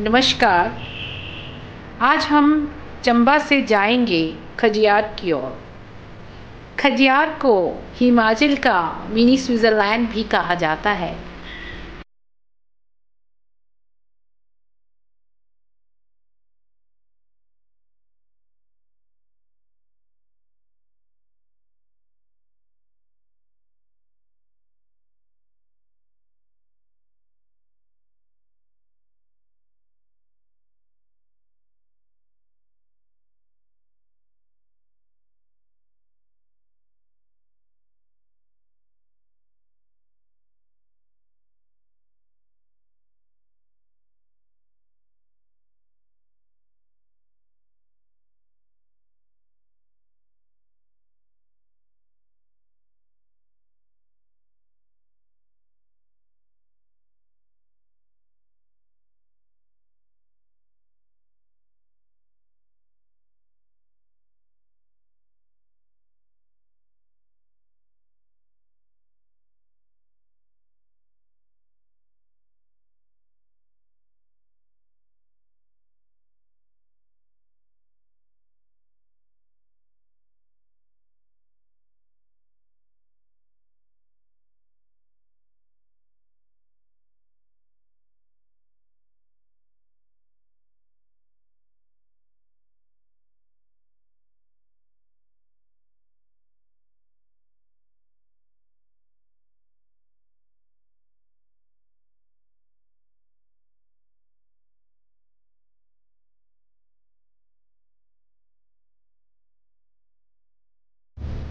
नमस्कार। आज हम चंबा से जाएंगे खजियार की ओर। खजियार को हिमाचल का मिनी स्विट्जरलैंड भी कहा जाता है।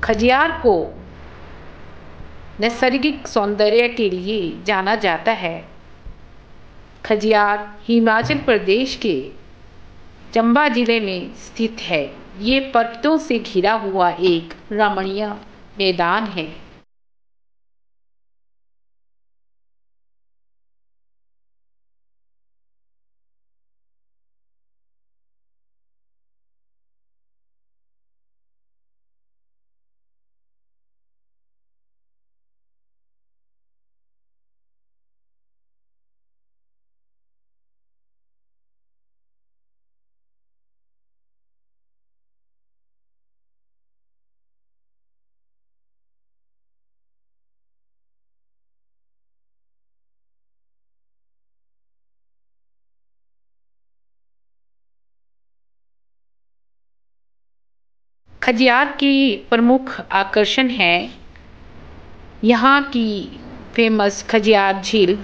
खजियार को नैसर्गिक सौंदर्य के लिए जाना जाता है। खजियार हिमाचल प्रदेश के चंबा जिले में स्थित है। ये पर्वतों से घिरा हुआ एक रमणीय मैदान है। खजियार की प्रमुख आकर्षण है यहाँ की फेमस खजियार झील।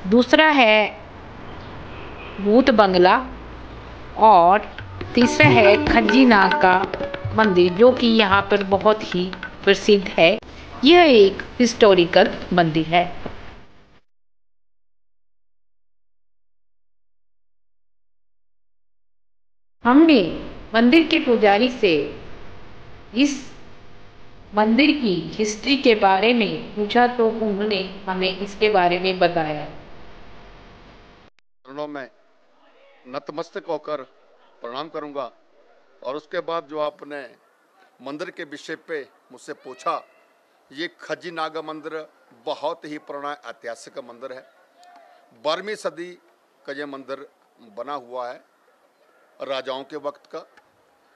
दूसरा है भूत बंगला और तीसरा है खज्जी नाग का मंदिर, जो कि यहाँ पर बहुत ही प्रसिद्ध है। यह एक हिस्टोरिकल मंदिर है। हमने मंदिर के पुजारी से इस मंदिर की हिस्ट्री के बारे में पूछा तो उन्होंने हमें इसके बारे में बताया। चरणों में नतमस्तक होकर प्रणाम करूंगा और उसके बाद जो आपने मंदिर के विषय पे मुझसे पूछा, ये खज्जी नागा मंदिर बहुत ही पुराना ऐतिहासिक मंदिर है। 12वीं सदी का ये मंदिर बना हुआ है, राजाओं के वक्त का।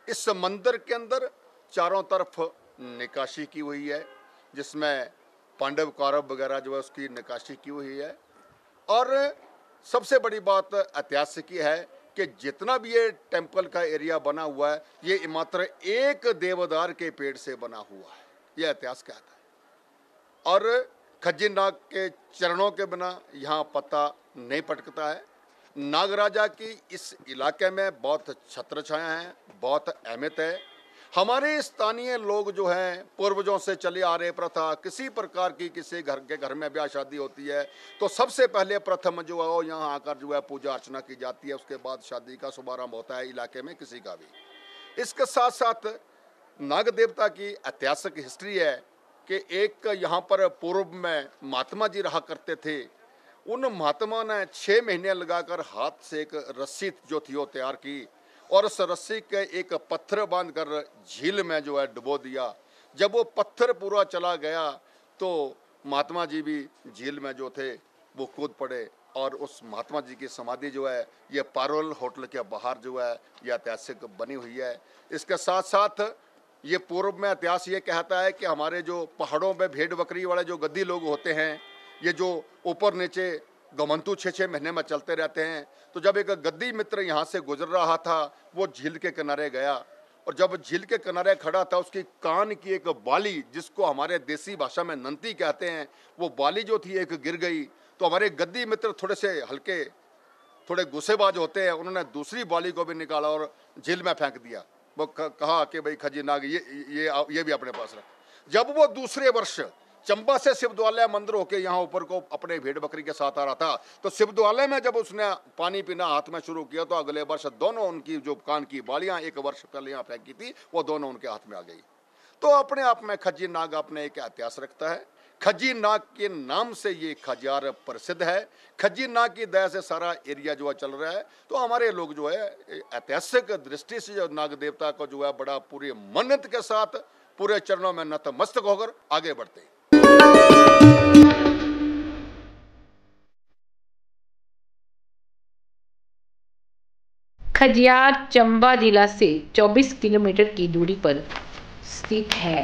इस मंदिर के अंदर चारों तरफ नक्काशी की हुई है, जिसमें पांडव कौरव वगैरह जो है उसकी नक्काशी की हुई है। और सबसे बड़ी बात ऐतिहासिक है कि जितना भी ये टेंपल का एरिया बना हुआ है, ये मात्र एक देवदार के पेड़ से बना हुआ है। ये इतिहास कहता है। और खज्जी नाग के चरणों के बिना यहाँ पत्ता नहीं पटकता है। नागराजा की इस इलाके में बहुत छत्र छाया है, बहुत अहमियत है। हमारे स्थानीय लोग जो हैं पूर्वजों से चले आ रहे प्रथा, किसी प्रकार की किसी घर में ब्याह शादी होती है तो सबसे पहले प्रथम जो है वो यहाँ आकर जो है पूजा अर्चना की जाती है, उसके बाद शादी का शुभारंभ होता है इलाके में किसी का भी। इसके साथ साथ नाग देवता की ऐतिहासिक हिस्ट्री है कि एक यहाँ पर पूर्व में महात्मा जी रहा करते थे। उन महात्मा ने 6 महीने लगाकर हाथ से एक रस्सी जो थी वो तैयार की और उस रस्सी के एक पत्थर बांधकर झील में जो है डुबो दिया। जब वो पत्थर पूरा चला गया तो महात्मा जी भी झील में जो थे वो कूद पड़े और उस महात्मा जी की समाधि जो है ये पारोल होटल के बाहर जो है ये ऐतिहासिक बनी हुई है। इसके साथ साथ ये पूर्व में इतिहास ये कहता है कि हमारे जो पहाड़ों पे भेड़ बकरी वाले जो गद्दी लोग होते हैं, ये जो ऊपर नीचे घुमंतू 6-6 महीने में चलते रहते हैं, तो जब एक गद्दी मित्र यहाँ से गुजर रहा था वो झील के किनारे गया और जब झील के किनारे खड़ा था उसकी कान की एक बाली, जिसको हमारे देसी भाषा में नंती कहते हैं, वो बाली जो थी एक गिर गई। तो हमारे गद्दी मित्र थोड़े से हल्के थोड़े गुस्सेबाज होते हैं, उन्होंने दूसरी बाली को भी निकाला और झील में फेंक दिया। वो कहा कि भाई खजी नाग ये भी अपने पास रख। जब वो दूसरे वर्ष चंबा से शिवद्वालय मंदिर होके यहाँ ऊपर को अपने भेड़ बकरी के साथ आ रहा था तो शिवद्वालय में जब उसने पानी पीना हाथ में शुरू किया तो अगले वर्ष दोनों उनकी जो कान की बालियां एक वर्ष पहले यहाँ फेंकी थी वो दोनों उनके हाथ में आ गई। तो अपने आप में खजी नाग अपने एक इतिहास रखता है। खजी नाग के नाम से ये खजियार प्रसिद्ध है। खजी नाग की दया से सारा एरिया जो है चल रहा है। तो हमारे लोग जो है ऐतिहासिक दृष्टि से जो नाग देवता को जो है बड़ा पूरी मन्नत के साथ पूरे चरणों में नतमस्तक होकर आगे बढ़ते हैं। खजियार चंबा जिला से 24 किलोमीटर की दूरी पर स्थित है।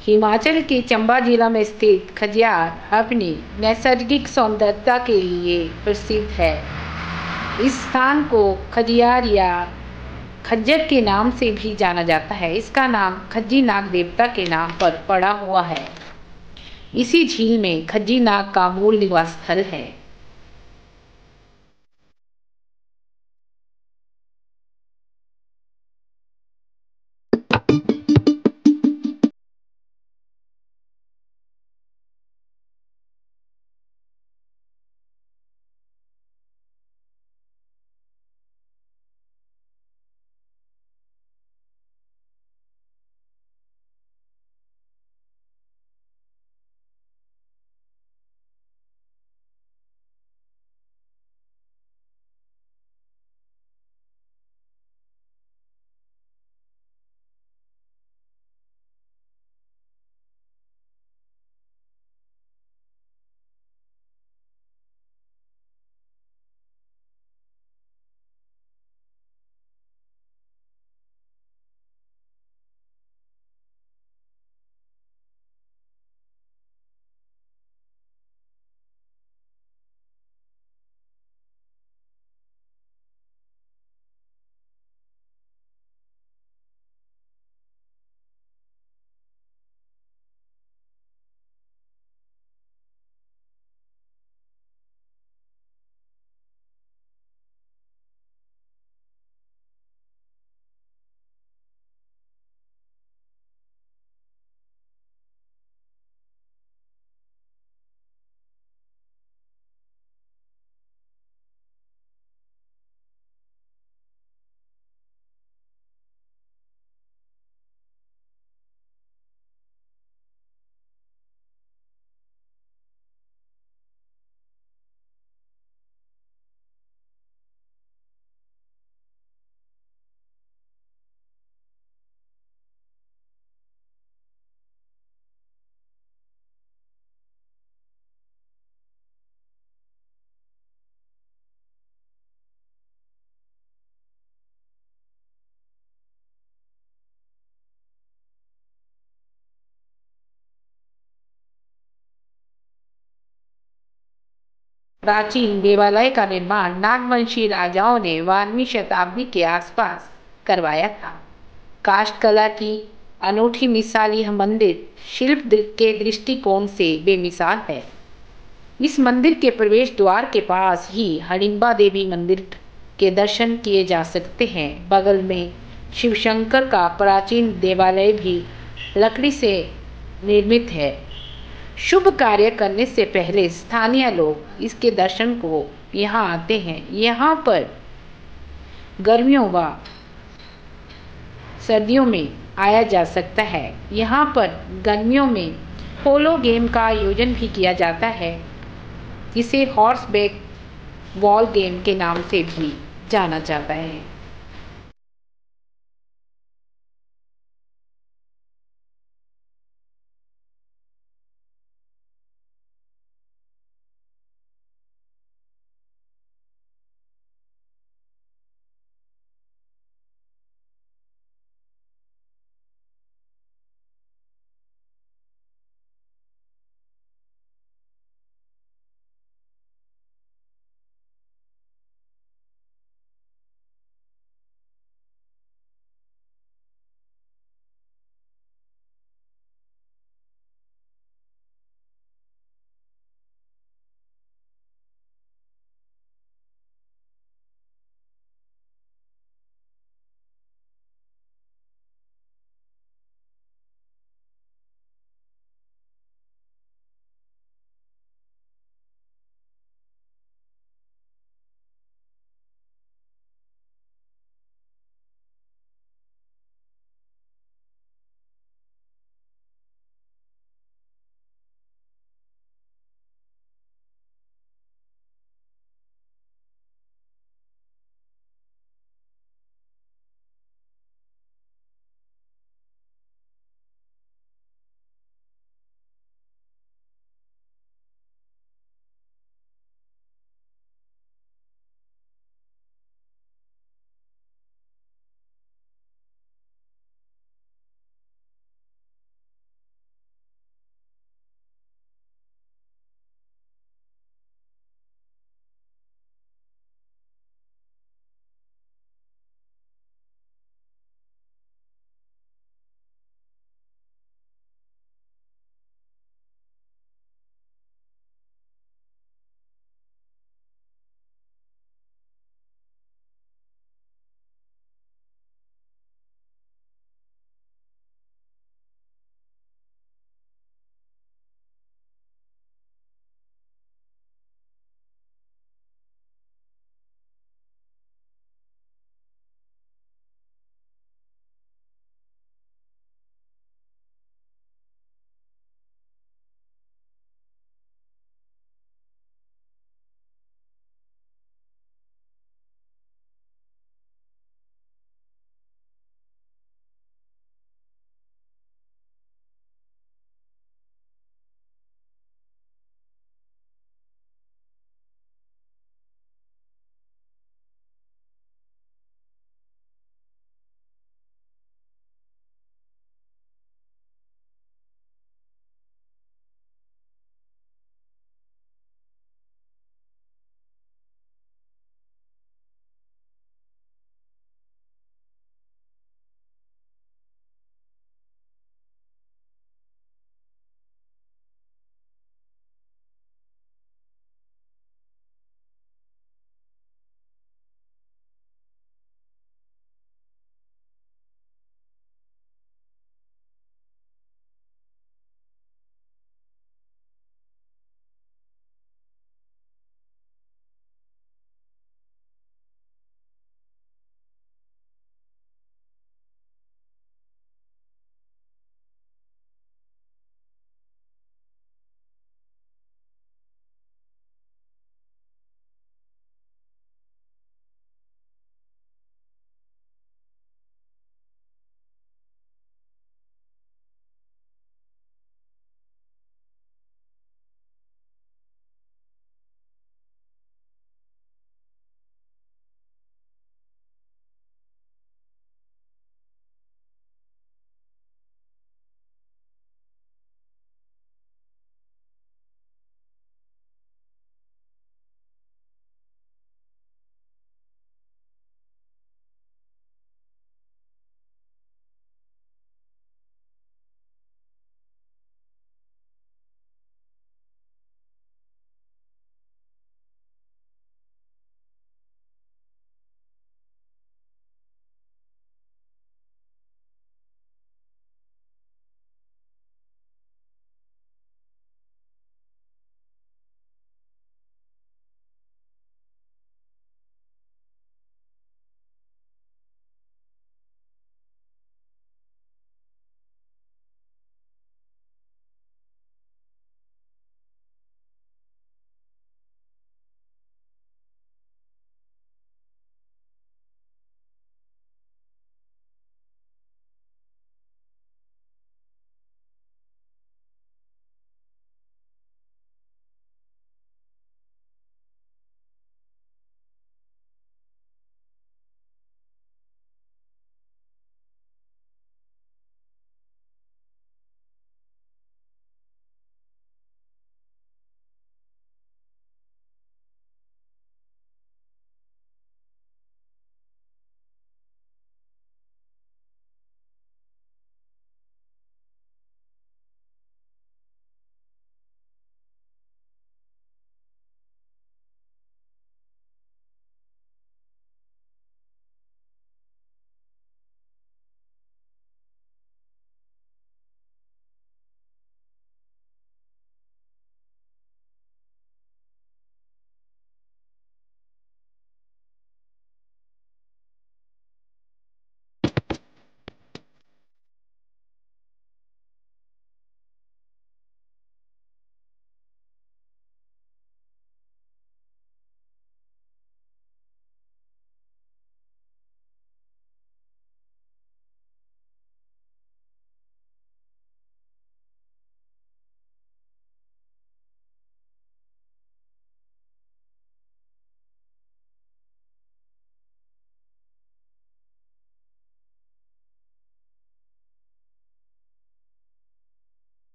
हिमाचल के चंबा जिला में स्थित खजियार अपनी नैसर्गिक सौंदर्यता के लिए प्रसिद्ध है। इस स्थान को खजियार या खज्जर के नाम से भी जाना जाता है। इसका नाम खज्जी नाग देवता के नाम पर पड़ा हुआ है। इसी झील में खज्जी नाग का मूल निवास स्थल है। प्राचीन देवालय का निर्माण नागवंशी राजाओं ने 12वीं शताब्दी के आसपास करवाया था। काष्ठ कला की अनूठी मिसाल यह मंदिर शिल्प के दृष्टिकोण से बेमिसाल है। इस मंदिर के प्रवेश द्वार के पास ही हडिम्बा देवी मंदिर के दर्शन किए जा सकते हैं। बगल में शिवशंकर का प्राचीन देवालय भी लकड़ी से निर्मित है। शुभ कार्य करने से पहले स्थानीय लोग इसके दर्शन को यहाँ आते हैं। यहाँ पर गर्मियों व सर्दियों में आया जा सकता है। यहाँ पर गर्मियों में पोलो गेम का आयोजन भी किया जाता है, जिसे हॉर्सबैक वॉल गेम के नाम से भी जाना जाता है।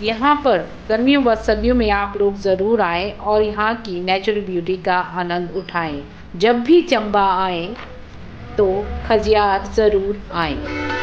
यहाँ पर गर्मियों व सर्दियों में आप लोग ज़रूर आएँ और यहाँ की नेचुरल ब्यूटी का आनंद उठाएं। जब भी चंबा आएँ तो खजियार ज़रूर आएँ।